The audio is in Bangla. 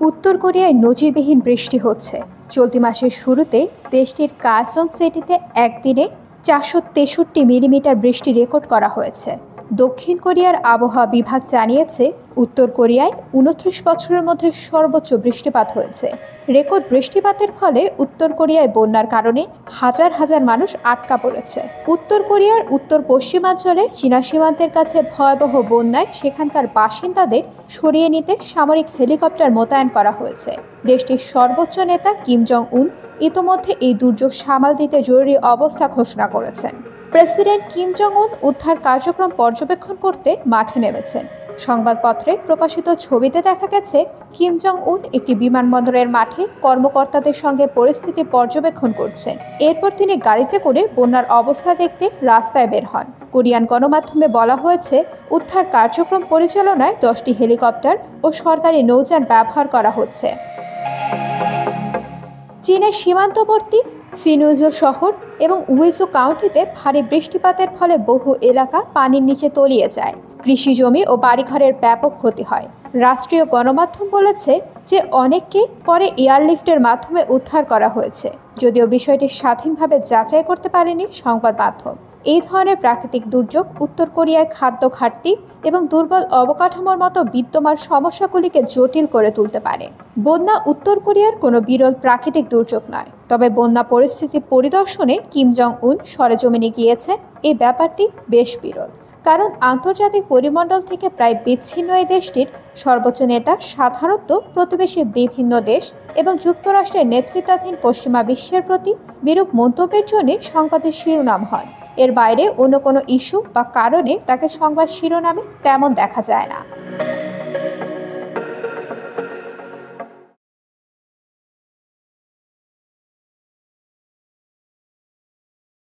উত্তর কোরিয়ায় নজিরবিহীন বৃষ্টি হচ্ছে। চলতি মাসের শুরুতে দেশটির কাসং সিটিতে একদিনে 463 মিলিমিটার বৃষ্টি রেকর্ড করা হয়েছে। দক্ষিণ কোরিয়ার আবহাওয়া বিভাগ জানিয়েছে, উত্তর কোরিয়ায় 29 বছরের মধ্যে সর্বোচ্চ বৃষ্টিপাত হয়েছে। রেকর্ড বৃষ্টিপাতের ফলে উত্তর কোরিয়ায় বন্যার কারণে হাজার হাজার মানুষ আটকা পড়েছে। উত্তর কোরিয়ার উত্তর পশ্চিমাঞ্চলে চীনা সীমান্তের কাছে ভয়াবহ বন্যায় সেখানকার বাসিন্দাদের সরিয়ে নিতে সামরিক হেলিকপ্টার মোতায়েন করা হয়েছে। দেশটির সর্বোচ্চ নেতা কিম জং উন ইতোমধ্যে এই দুর্যোগ সামাল দিতে জরুরি অবস্থা ঘোষণা করেছেন। প্রেসিডেন্ট কিম জং উন উদ্ধার কার্যক্রম পর্যবেক্ষণ করতে মাঠে নেমেছেন। সংবাদপত্রে প্রকাশিত ছবিতে দেখা গেছে, কিম জং উন একটি বিমানবন্দরের মাঠে কর্মকর্তাদের সঙ্গে পরিস্থিতি পর্যবেক্ষণ করছেন। এরপর তিনি গাড়িতে করে বন্যার অবস্থা দেখতে রাস্তায় বের হন। কোরিয়ান গণমাধ্যমে বলা হয়েছে, উদ্ধার কার্যক্রম পরিচালনায় 10টি হেলিকপ্টার ও সরকারি নৌযান ব্যবহার করা হচ্ছে। চীনের সীমান্তবর্তী সিনুইজো শহর এবং উইজো কাউন্টিতে ভারী বৃষ্টিপাতের ফলে বহু এলাকা পানির নিচে তলিয়ে যায়। কৃষি জমি ও বাড়িঘরের ব্যাপক ক্ষতি হয়। রাষ্ট্রীয় গণমাধ্যম বলেছে যে অনেককে পরে এয়ারলিফটের মাধ্যমে উদ্ধার করা হয়েছে, যদিও বিষয়টি স্বাধীনভাবে যাচাই করতে পারেনি সংবাদ মাধ্যম। এই ধরনের প্রাকৃতিক দুর্যোগ উত্তর কোরিয়ায় খাদ্য ঘাটতি এবং দুর্বল অবকাঠামোর মতো বিদ্যমান সমস্যাগুলিকে জটিল করে তুলতে পারে। বন্যা উত্তর কোরিয়ার কোনো বিরল প্রাকৃতিক দুর্যোগ নয়, তবে বন্যা পরিস্থিতি পরিদর্শনে কিম জং উন সরেজমিনে গিয়েছেন। এই ব্যাপারটি বেশ বিরল, কারণ আন্তর্জাতিক পরিমণ্ডল থেকে প্রায় বিচ্ছিন্ন এই দেশটির সর্বোচ্চ নেতা সাধারণত প্রতিবেশী বিভিন্ন দেশ এবং যুক্তরাষ্ট্রের নেতৃত্বাধীন পশ্চিমা বিশ্বের প্রতি বিরূপ মন্তব্যের জন্য সংবাদের শিরোনাম হন। এর বাইরে অন্য কোনো ইস্যু বা কারণে তাকে সংবাদ শিরোনামে তেমন দেখা যায় না।